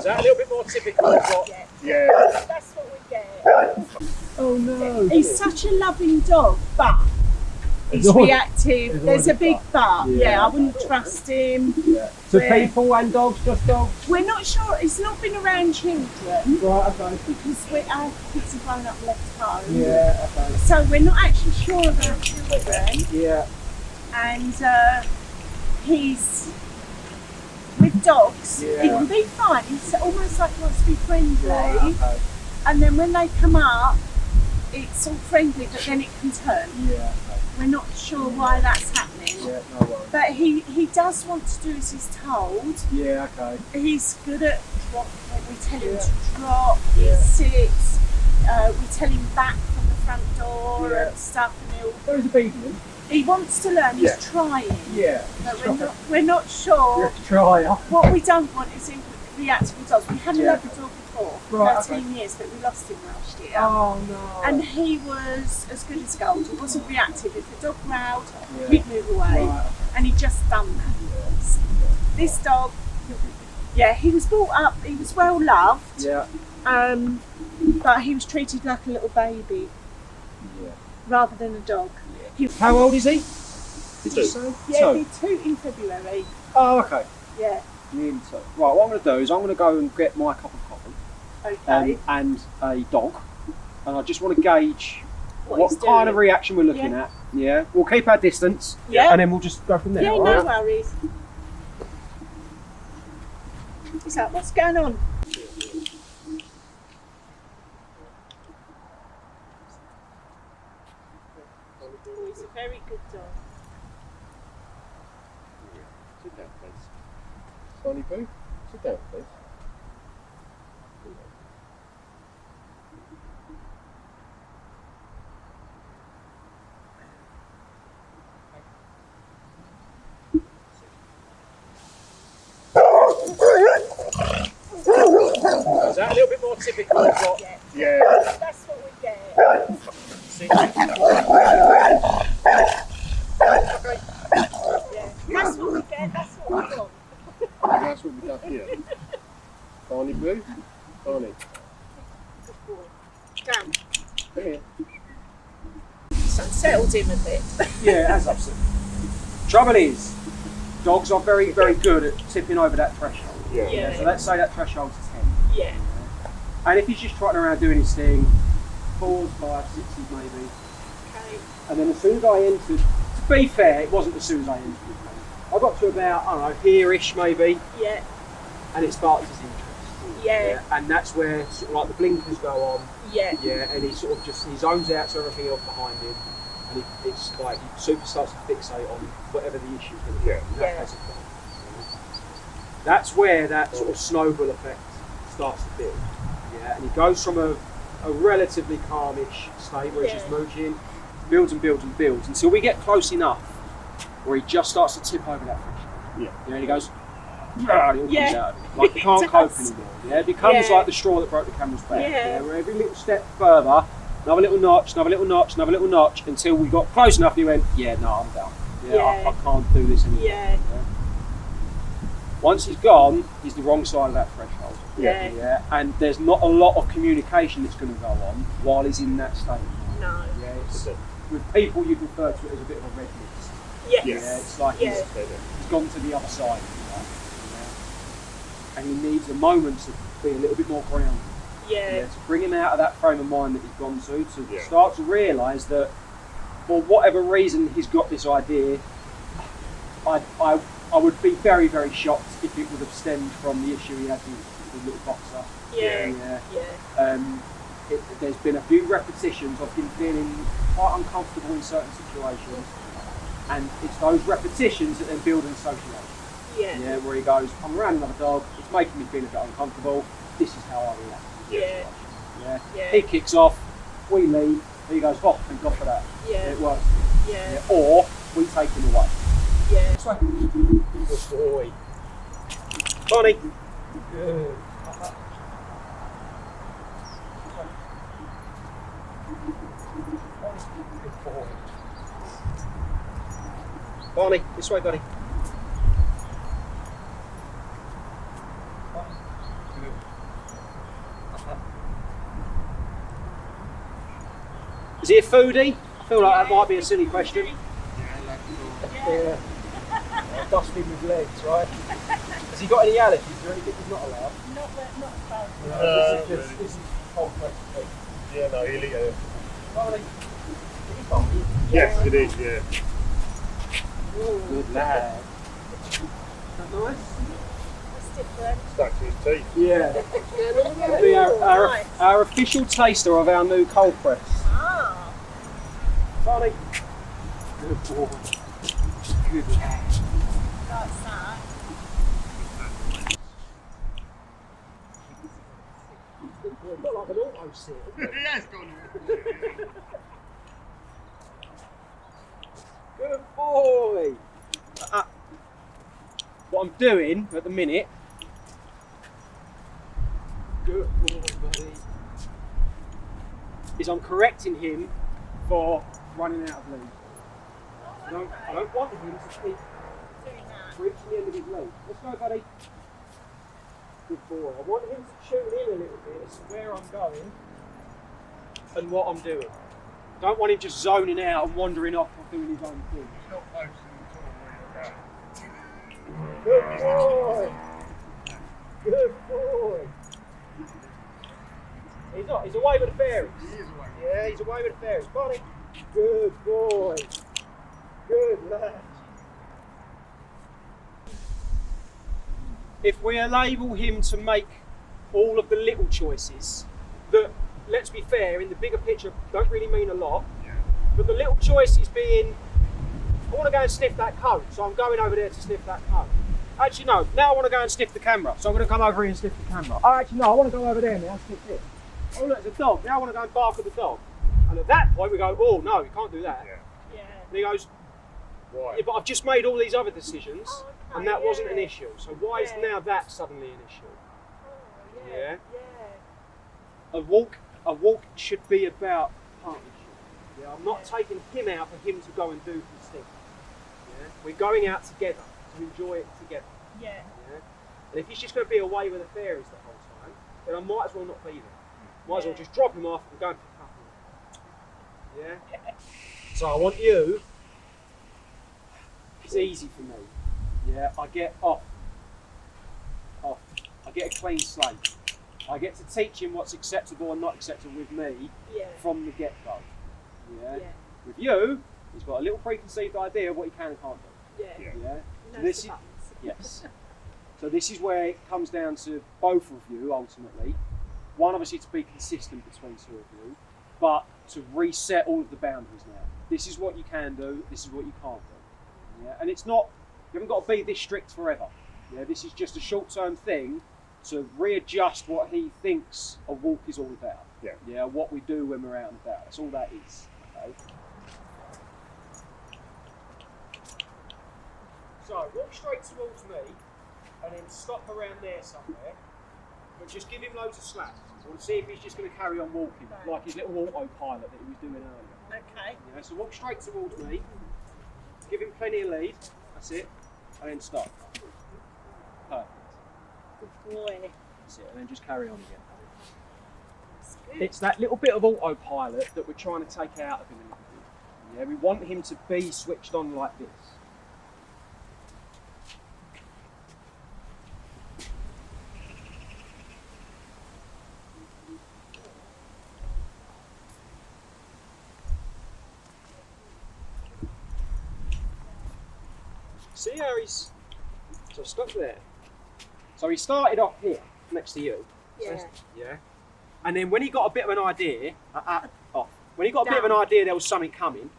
Is that a little bit more typical of what? Yeah. That's what we get. Oh no. He's such a loving dog, but he's reactive. There's a big but. Yeah, I wouldn't trust him. Yeah. So people and dogs, just dogs? We're not sure. It's not been around children. Right, okay. Because our kids have grown up left home. Yeah, okay. So we're not actually sure about children. Yeah. And he's with dogs. He can be fine. He's almost like he wants to be friendly. Right, okay. And then when they come up, it's all friendly, but then it can turn. Yeah, okay. We're not sure why that's happening. Yeah, no worries. But he does want to do as he's told. Yeah, okay. He's good at drop. We tell him to drop. He sits. We tell him back from the front door and stuff, and There's a beating. he wants to learn. He's trying. Yeah. But we're not sure. Try. What we don't want is reactive dogs. We had a Labrador before for 13 years, but we lost him last year. Oh no. And he was as good as gold. He wasn't reactive. If the dog growled, he'd move away. Right. And he just done that. This dog, he was brought up, he was well loved, but he was treated like a little baby rather than a dog. How old is he? Did you say? Yeah, he's 2 in February. Oh, okay. Yeah. Right, what I'm going to do is I'm going to go and get my cup of coffee Okay. and a dog, and I just want to gauge What what he's kind of doing. reaction we're looking at. Yeah, we'll keep our distance, Yeah. and then we'll just go from there. Yeah, all no right? worries. He's like, what's going on? Oh, he's a very good dog. Sit down, please. Barney Boo, sit down, please. Is that a little bit more typical of what? Yeah. That's what we get. That's what we get. That's what we want. And that's what we've done here. Barney Boo, Barney, Good boy. Down. come here. So settled him a bit. Yeah, as I've said. Trouble is, dogs are very, very good at tipping over that threshold. Yeah. So let's say that threshold's 10. Yeah. And if he's just trotting around doing his thing, 4s, 5s, 6s maybe. Okay. And then as soon as I entered, to be fair, it wasn't as soon as I entered. I got to about, I don't know, here-ish maybe, Yeah. and it sparked his interest. Yeah. And that's where sort of like the blinkers go on. Yeah. Yeah, and he sort of just, he zones out to everything else behind him. And it's like, he super starts to fixate on whatever the issue's going to be. Yeah. And that has a problem. That's where that sort of snowball effect starts to build. Yeah, and he goes from a relatively calmish state where he's just mooching, builds and builds and builds until we get close enough where he just starts to tip over that threshold. Yeah. And he goes, and it all comes out of him. Like he It can't cope does. anymore. Yeah, it becomes Yeah. like the straw that broke the camel's back. Yeah. Where every little step further, another little notch, another little notch, another little notch, until we got close enough and he went, yeah, no, I'm done. I can't do this anymore. Yeah. Once he's gone, he's the wrong side of that threshold. Yeah. And there's not a lot of communication that's going to go on while he's in that state. No. Yeah, it's, with people you'd refer to it as a bit of a red mist. Yes. Yeah, it's like Yeah. he's gone to the other side. And he needs a moment to be a little bit more grounded. Yeah. To bring him out of that frame of mind that he's gone to start to realise that for whatever reason he's got this idea, I would be very, very shocked if it would have stemmed from the issue he had with the little boxer. Yeah. There's been a few repetitions of him feeling quite uncomfortable in certain situations, and it's those repetitions that then build an association. Yeah. Where he goes, I'm around another dog, it's making me feel a bit uncomfortable, this is how I react. Yeah. He kicks off, we leave, he goes, oh, thank God for that. Yeah. It works. Yeah. Or we take him away. Yeah. This way. Good boy. Barney. Good. Good boy. Barney, this way, buddy. Good Is he a foodie? I feel like that might be a silly question. Yeah. Dust him with legs, right? Has he got any allergies or anything he's not allowed? Not as far as This is cold pressed. Yeah, no, he'll eat it. Barney. Yes, it is, yeah. Good lad. Is that nice? That's different. Stuck to his teeth. Yeah. It'll be our official taster of our new cold press. Ah. Barney. Good boy. Good lad. That's that. Not like an auto sit. Yes, gone. Good boy. What I'm doing at the minute. Good boy, buddy. Is I'm correcting him for running out of lead. I don't want him to keep Doing that. reaching the end of his lead. Let's go, buddy. Good boy. I want him to tune in a little bit as to where I'm going and what I'm doing. Don't want him just zoning out and wandering off or doing his own thing. He's not focusing at all where you're going. Good boy. Good boy. He's not. He's away with the fairies. He is away. Yeah, he's away with the fairies. Barney. Good boy. Good lad. If we enable him to make all of the little choices that, let's be fair, in the bigger picture don't really mean a lot, Yeah. but the little choices being, I want to go and sniff that cone, so I'm going over there to sniff that cone. Actually, no, now I want to go and sniff the camera, so I'm going to come over here and sniff the camera. Oh, actually, no, I want to go over there now and sniff this. Oh, look, there's a dog. Now I want to go and bark at the dog. And at that point, we go, oh, no, you can't do that. Yeah. Yeah. And he goes, Why? yeah, but I've just made all these other decisions, Oh, okay, and that wasn't an yeah. issue. So why is Yeah. now that suddenly an issue? Oh, Yeah. Yeah. A walk should be about partnership. Yeah, I'm not taking him out for him to go and do his thing. Yeah, we're going out together to enjoy it together. Yeah. Yeah, and if he's just going to be away with the fairies the whole time, then I might as well not be there. Might as well just drop him off and go and pick up him. Yeah. So I want you. It's easy for me. Yeah, I get off. I get a clean slate. I get to teach him what's acceptable and not acceptable with me Yeah. from the get-go. Yeah. Yeah. With you, he's got a little preconceived idea of what he can and can't do. Yeah. Yeah. Yeah. Knows So this the is buttons. yes. So this is where it comes down to both of you ultimately. One, obviously, to be consistent between two of you, but to reset all of the boundaries now. This is what you can do. This is what you can't do. Yeah. And it's not. You haven't got to be this strict forever. Yeah. This is just a short-term thing to readjust what he thinks a walk is all about. Yeah. Yeah, what we do when we're out and about. That's all that is. Okay. So walk straight towards me and then stop around there somewhere. But just give him loads of slack. We'll see if he's just going to carry on walking, Right. like his little autopilot that he was doing earlier. Okay. Yeah, so walk straight towards me, give him plenty of lead, that's it, and then stop. Perfect. Good boy. That's it, and then just carry on again. That's good. It's that little bit of autopilot that we're trying to take out of him a little bit. Yeah, we want him to be switched on like this. See how he's. So stop there. So he started off here, next to you. Yeah. Yeah. And then when he got a bit of an idea, when he got a bit of an idea there was something coming,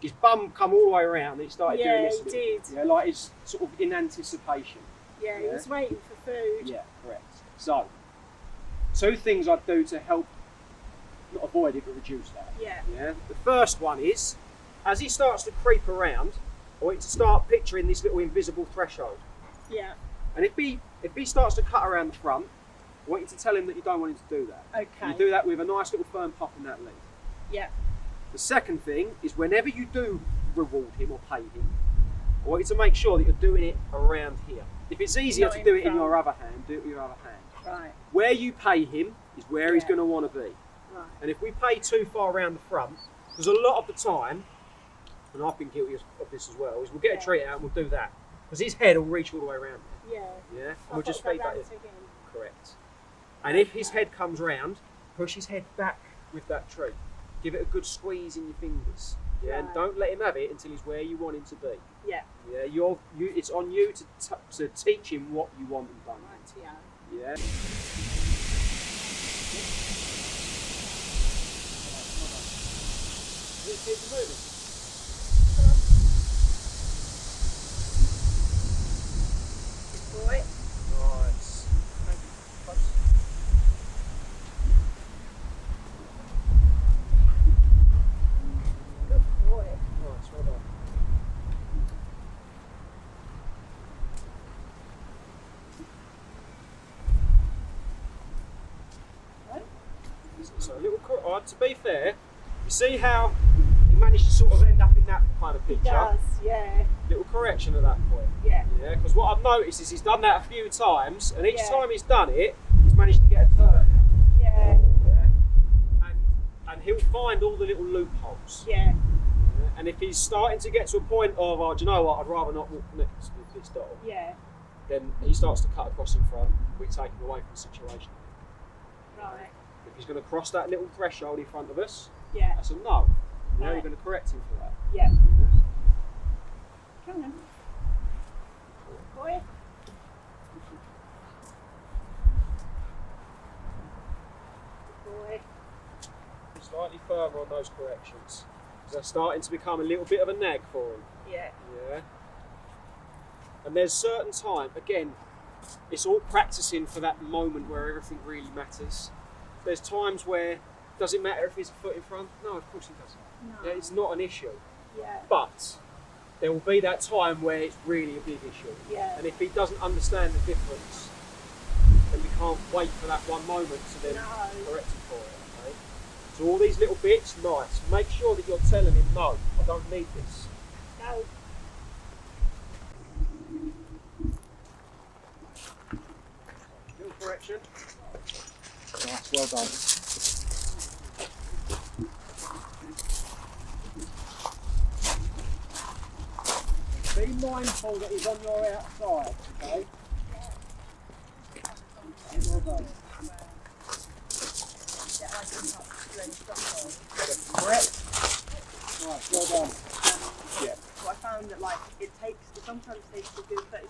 his bum come all the way around and he started doing Yeah, this. he did. Yeah, like he's sort of in anticipation. Yeah, he Yeah. was waiting for food. Yeah, correct. So, two things I'd do to help not avoid it but reduce that. Yeah. Yeah. The first one is, as he starts to creep around, I want you to start picturing this little invisible threshold. Yeah. And if he starts to cut around the front, I want you to tell him that you don't want him to do that. Okay. You do that with a nice little firm pop in that lead. Yeah. The second thing is whenever you do reward him or pay him, I want you to make sure that you're doing it around here. If it's easier Not to in do it in front. your other hand, do it with your other hand. Right. Where you pay him is where he's Yeah. going to want to be. Right. And if we pay too far around the front, because a lot of the time, and I've been guilty of this as well, is we'll get a treat out and we'll do that. Because his head will reach all the way around there. Yeah. Yeah? And we'll just feed that in. Again. Correct. And if his head comes round, push his head back with that treat. Give it a good squeeze in your fingers. Yeah, and Right. don't let him have it until he's where you want him to be. Yeah. Yeah, it's on you to teach him what you want him done. Right, yeah. Yeah. Keep moving. Good boy. Nice. Good boy. Nice, well done. So a little, to be fair, you see how he managed to sort of end up in that kind of He picture? does, yeah. Little correction at that point. Yeah. Yeah, because what I've noticed is he's done that a few times, and each Yeah. time he's done it, he's managed to get a turn. Yeah. Yeah. And he'll find all the little loopholes. Yeah. Yeah. And if he's starting to get to a point of, oh, do you know what, I'd rather not walk next with this dog, Yeah. then he starts to cut across in front. We take him away from the situation. Right. If he's going to cross that little threshold in front of us, Yeah. that's a no. Now Right. you're going to correct him for that. Yeah. Yeah. Come on. Boy. Boy. Slightly further on those corrections, because they're starting to become a little bit of a nag for him. Yeah. Yeah. And there's certain time, again, it's all practicing for that moment where everything really matters. There's times where, does it matter if he's a foot in front? No, of course it doesn't. No. Yeah, it's not an issue. Yeah. But there will be that time where it's really a big issue. Yeah. And if he doesn't understand the difference, then we can't wait for that one moment to then No. correct him for it. Okay? So all these little bits, nice. Make sure that you're telling him, no, I don't need this. No. Little correction. Nice, well done. Be mindful that he's on your outside, okay? Well done. Correct. Nice, well done. So I found that like it sometimes takes a good 30